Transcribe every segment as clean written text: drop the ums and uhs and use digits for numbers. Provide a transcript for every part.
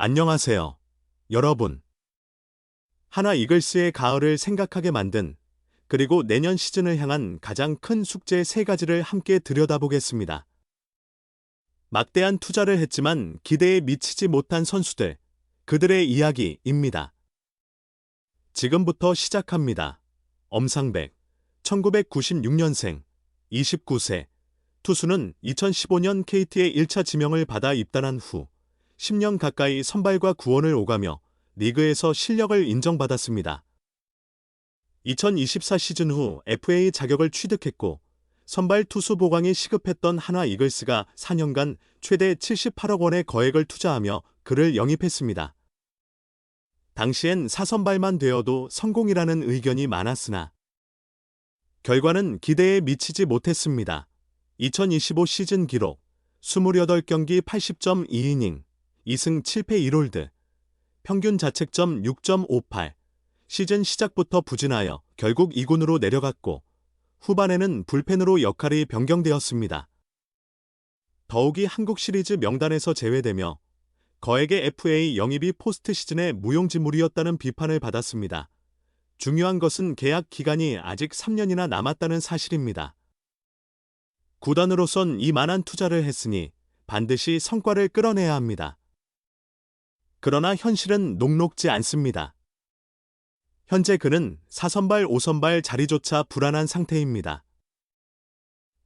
안녕하세요, 여러분. 하나 이글스의 가을을 생각하게 만든 그리고 내년 시즌을 향한 가장 큰 숙제 세 가지를 함께 들여다보겠습니다. 막대한 투자를 했지만 기대에 미치지 못한 선수들, 그들의 이야기입니다. 지금부터 시작합니다. 엄상백, 1996년생, 29세, 투수는 2015년 KT의 1차 지명을 받아 입단한 후 10년 가까이 선발과 구원을 오가며 리그에서 실력을 인정받았습니다. 2024 시즌 후 FA 자격을 취득했고 선발 투수 보강이 시급했던 하나 이글스가 4년간 최대 78억 원의 거액을 투자하며 그를 영입했습니다. 당시엔 4선발만 되어도 성공이라는 의견이 많았으나 결과는 기대에 미치지 못했습니다. 2025 시즌 기록 28경기 80.2이닝, 2승 7패 1홀드, 평균 자책점 6.58, 시즌 시작부터 부진하여 결국 2군으로 내려갔고 후반에는 불펜으로 역할이 변경되었습니다. 더욱이 한국 시리즈 명단에서 제외되며 거액의 FA 영입이 포스트 시즌에 무용지물이었다는 비판을 받았습니다. 중요한 것은 계약 기간이 아직 3년이나 남았다는 사실입니다. 구단으로선 이만한 투자를 했으니 반드시 성과를 끌어내야 합니다. 그러나 현실은 녹록지 않습니다. 현재 그는 4선발, 5선발 자리조차 불안한 상태입니다.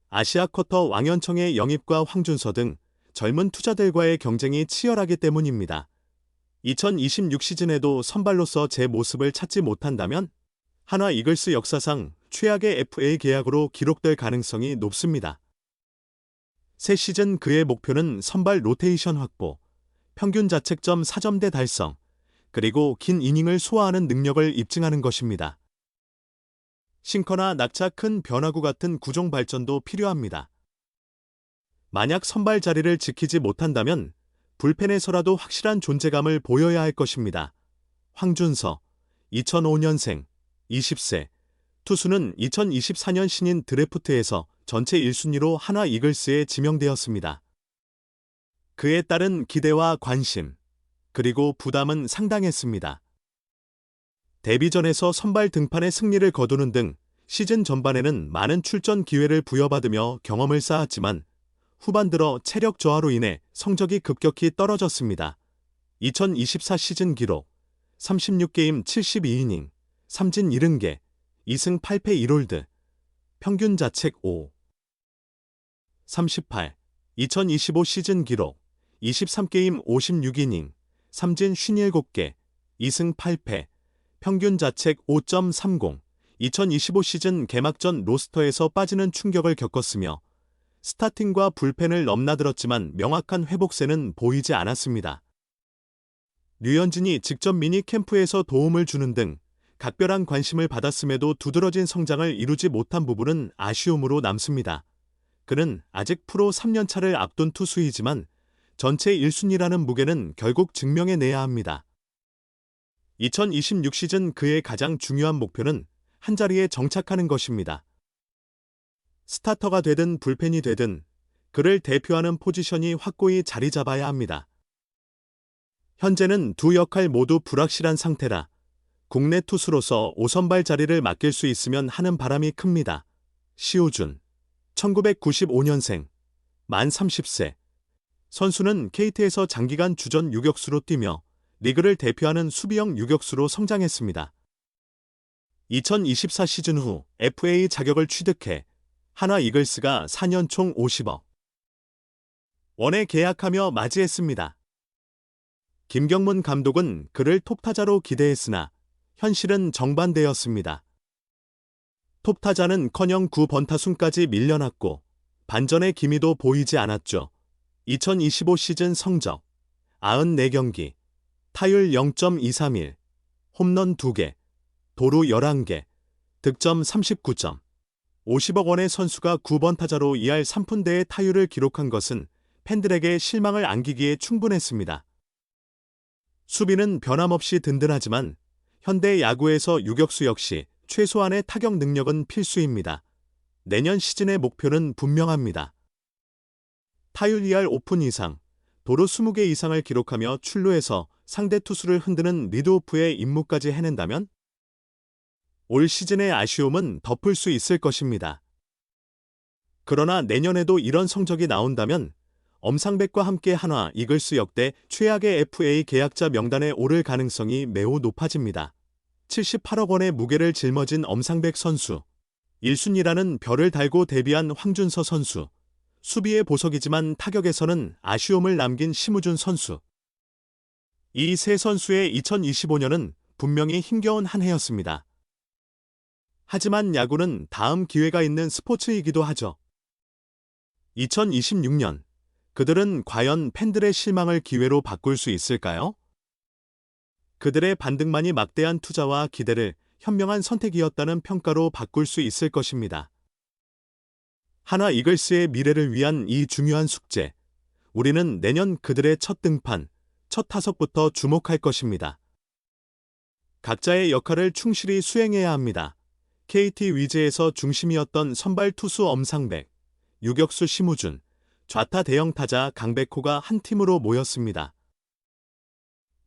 아시아쿼터 왕현청의 영입과 황준서 등 젊은 투자들과의 경쟁이 치열하기 때문입니다. 2026 시즌에도 선발로서 제 모습을 찾지 못한다면 하나 이글스 역사상 최악의 FA 계약으로 기록될 가능성이 높습니다. 새 시즌 그의 목표는 선발 로테이션 확보, 평균 자책점 4점대 달성, 그리고 긴 이닝을 소화하는 능력을 입증하는 것입니다. 싱커나 낙차 큰 변화구 같은 구종 발전도 필요합니다. 만약 선발 자리를 지키지 못한다면 불펜에서라도 확실한 존재감을 보여야 할 것입니다. 황준서, 2005년생, 20세, 투수는 2024년 신인 드래프트에서 전체 1순위로 하나 이글스에 지명되었습니다. 그에 따른 기대와 관심, 그리고 부담은 상당했습니다. 데뷔전에서 선발 등판의 승리를 거두는 등 시즌 전반에는 많은 출전 기회를 부여받으며 경험을 쌓았지만 후반 들어 체력 저하로 인해 성적이 급격히 떨어졌습니다. 2024 시즌 기록 36게임 72이닝, 삼진 70개, 2승 8패 1홀드, 평균 자책 5. 38. 2025 시즌 기록 23게임 56이닝, 삼진 57개, 2승 8패, 평균 자책 5.30, 2025 시즌 개막전 로스터에서 빠지는 충격을 겪었으며 스타팅과 불펜을 넘나들었지만 명확한 회복세는 보이지 않았습니다. 류현진이 직접 미니 캠프에서 도움을 주는 등 각별한 관심을 받았음에도 두드러진 성장을 이루지 못한 부분은 아쉬움으로 남습니다. 그는 아직 프로 3년차를 앞둔 투수이지만 전체 1순위라는 무게는 결국 증명해내야 합니다. 2026 시즌 그의 가장 중요한 목표는 한자리에 정착하는 것입니다. 스타터가 되든 불펜이 되든 그를 대표하는 포지션이 확고히 자리 잡아야 합니다. 현재는 두 역할 모두 불확실한 상태라 국내 투수로서 5선발 자리를 맡길 수 있으면 하는 바람이 큽니다. 시우준, 1995년생, 만 30세. 선수는 KT에서 장기간 주전 유격수로 뛰며 리그를 대표하는 수비형 유격수로 성장했습니다. 2024 시즌 후 FA 자격을 취득해 하나 이글스가 4년 총 50억 원에 계약하며 맞이했습니다. 김경문 감독은 그를 톱타자로 기대했으나 현실은 정반대였습니다. 톱타자는커녕 9번타순까지 밀려났고 반전의 기미도 보이지 않았죠. 2025 시즌 성적 94경기, 타율 0.231, 홈런 2개, 도루 11개, 득점 39점. 50억 원의 선수가 9번 타자로 2할 3푼대의 타율을 기록한 것은 팬들에게 실망을 안기기에 충분했습니다. 수비는 변함없이 든든하지만 현대 야구에서 유격수 역시 최소한의 타격 능력은 필수입니다. 내년 시즌의 목표는 분명합니다. 타율 2할 5푼 이상, 도루 20개 이상을 기록하며 출루해서 상대 투수를 흔드는 리드오프의 임무까지 해낸다면 올 시즌의 아쉬움은 덮을 수 있을 것입니다. 그러나 내년에도 이런 성적이 나온다면 엄상백과 함께 한화, 이글스 역대 최악의 FA 계약자 명단에 오를 가능성이 매우 높아집니다. 78억 원의 무게를 짊어진 엄상백 선수, 1순위라는 별을 달고 데뷔한 황준서 선수, 수비의 보석이지만 타격에서는 아쉬움을 남긴 심우준 선수. 이 세 선수의 2025년은 분명히 힘겨운 한 해였습니다. 하지만 야구는 다음 기회가 있는 스포츠이기도 하죠. 2026년, 그들은 과연 팬들의 실망을 기회로 바꿀 수 있을까요? 그들의 반등만이 막대한 투자와 기대를 현명한 선택이었다는 평가로 바꿀 수 있을 것입니다. 한화 이글스의 미래를 위한 이 중요한 숙제, 우리는 내년 그들의 첫 등판, 첫 타석부터 주목할 것입니다. 각자의 역할을 충실히 수행해야 합니다. KT 위즈에서 중심이었던 선발 투수 엄상백, 유격수 심우준, 좌타 대형 타자 강백호가 한 팀으로 모였습니다.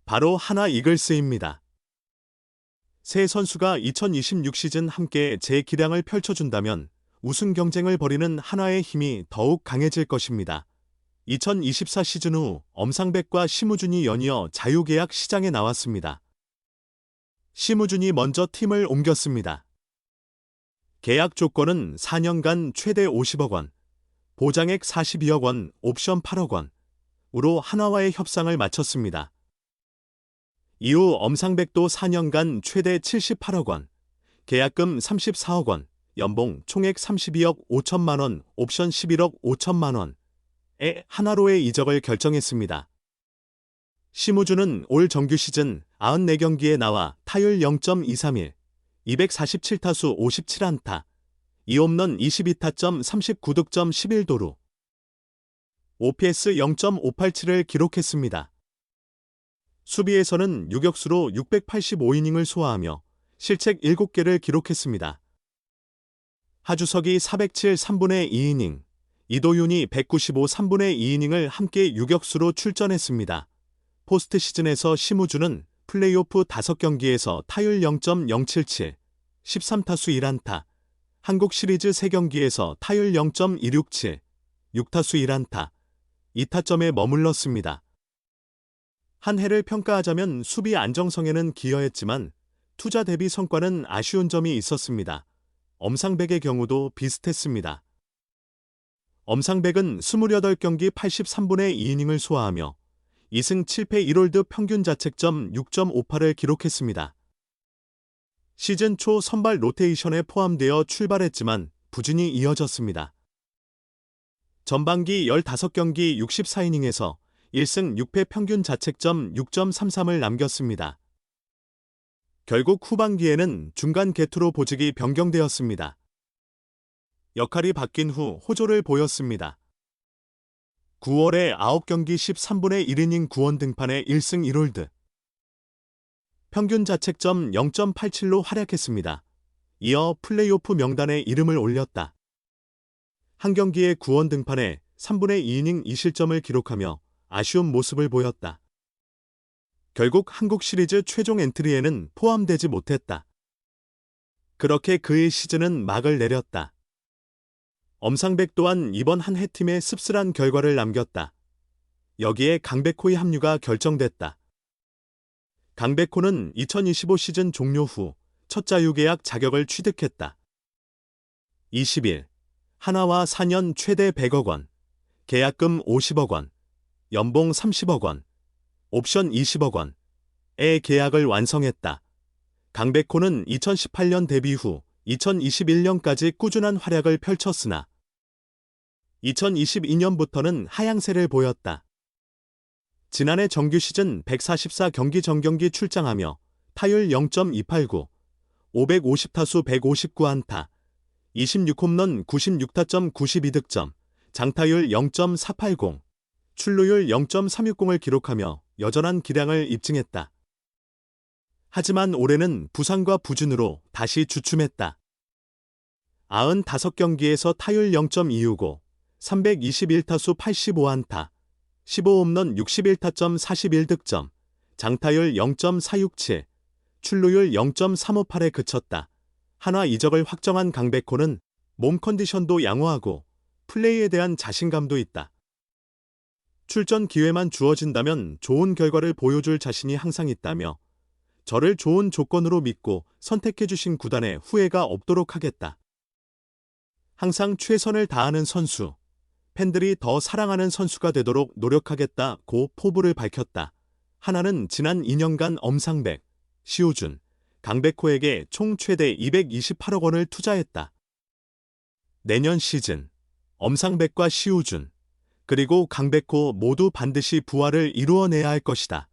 바로 한화 이글스입니다. 세 선수가 2026 시즌 함께 재기량을 펼쳐준다면 우승 경쟁을 벌이는 한화의 힘이 더욱 강해질 것입니다. 2024 시즌 후 엄상백과 심우준이 연이어 자유계약 시장에 나왔습니다. 심우준이 먼저 팀을 옮겼습니다. 계약 조건은 4년간 최대 50억 원, 보장액 42억 원, 옵션 8억 원으로 한화와의 협상을 마쳤습니다. 이후 엄상백도 4년간 최대 78억 원, 계약금 34억 원, 연봉 총액 32억 5천만 원, 옵션 11억 5천만 원에 한화로의 이적을 결정했습니다. 심우준은 올 정규 시즌 94경기에 나와 타율 0.231, 247타수 57안타, 2홈런 22타점 39득점 11도루, OPS 0.587을 기록했습니다. 수비에서는 유격수로 685이닝을 소화하며 실책 7개를 기록했습니다. 하주석이 407 3분의 2이닝, 이도윤이 195 3분의 2이닝을 함께 유격수로 출전했습니다. 포스트 시즌에서 심우준은 플레이오프 5경기에서 타율 0.077, 13타수 1안타, 한국 시리즈 3경기에서 타율 0.267, 6타수 1안타, 2타점에 머물렀습니다. 한 해를 평가하자면 수비 안정성에는 기여했지만 투자 대비 성과는 아쉬운 점이 있었습니다. 엄상백의 경우도 비슷했습니다. 엄상백은 28경기 83분의 2이닝을 소화하며 2승 7패 1홀드 평균 자책점 6.58을 기록했습니다. 시즌 초 선발 로테이션에 포함되어 출발했지만 부진이 이어졌습니다. 전반기 15경기 64이닝에서 1승 6패 평균 자책점 6.33을 남겼습니다. 결국 후반기에는 중간 개투로 보직이 변경되었습니다. 역할이 바뀐 후 호조를 보였습니다. 9월에 9경기 13분의 1이닝 9원 등판에 1승 1홀드. 평균 자책점 0.87로 활약했습니다. 이어 플레이오프 명단에 이름을 올렸다. 한 경기에 9원 등판에 3분의 2이닝 2실점을 기록하며 아쉬운 모습을 보였다. 결국 한국 시리즈 최종 엔트리에는 포함되지 못했다. 그렇게 그의 시즌은 막을 내렸다. 엄상백 또한 이번 한 해 팀에 씁쓸한 결과를 남겼다. 여기에 강백호의 합류가 결정됐다. 강백호는 2025 시즌 종료 후 첫 자유계약 자격을 취득했다. 20일, 한화와 4년 최대 100억 원, 계약금 50억 원, 연봉 30억 원, 옵션 20억 원의 계약을 완성했다. 강백호는 2018년 데뷔 후 2021년까지 꾸준한 활약을 펼쳤으나 2022년부터는 하향세를 보였다. 지난해 정규 시즌 144경기 정경기 출장하며 타율 0.289, 550타수 159안타, 26홈런 96타점 92득점, 장타율 0.480, 출루율 0.360을 기록하며 여전한 기량을 입증했다. 하지만 올해는 부상과 부진으로 다시 주춤했다. 95경기에서 타율 0.265, 321타수 85안타, 15홈런 61타점 41득점, 장타율 0.467, 출루율 0.358에 그쳤다. 한화 이적을 확정한 강백호는 몸 컨디션도 양호하고 플레이에 대한 자신감도 있다. 출전 기회만 주어진다면 좋은 결과를 보여줄 자신이 항상 있다며 저를 좋은 조건으로 믿고 선택해주신 구단에 후회가 없도록 하겠다. 항상 최선을 다하는 선수, 팬들이 더 사랑하는 선수가 되도록 노력하겠다고 포부를 밝혔다. 한화는 지난 2년간 엄상백, 시우준, 강백호에게 총 최대 228억 원을 투자했다. 내년 시즌 엄상백과 시우준, 그리고 강백호 모두 반드시 부활을 이루어내야 할 것이다.